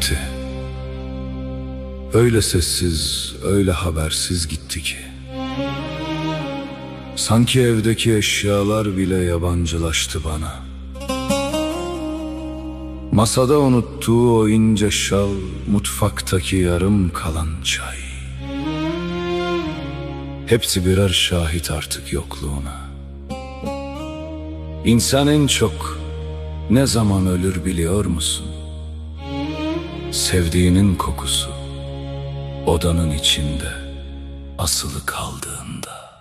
gitti. Öyle sessiz, öyle habersiz gitti ki. Sanki evdeki eşyalar bile yabancılaştı bana. Masada unuttuğu o ince şal, mutfaktaki yarım kalan çay. Hepsi birer şahit artık yokluğuna. İnsan en çok ne zaman ölür biliyor musun? Sevdiğinin kokusu odanın içinde asılı kaldığında.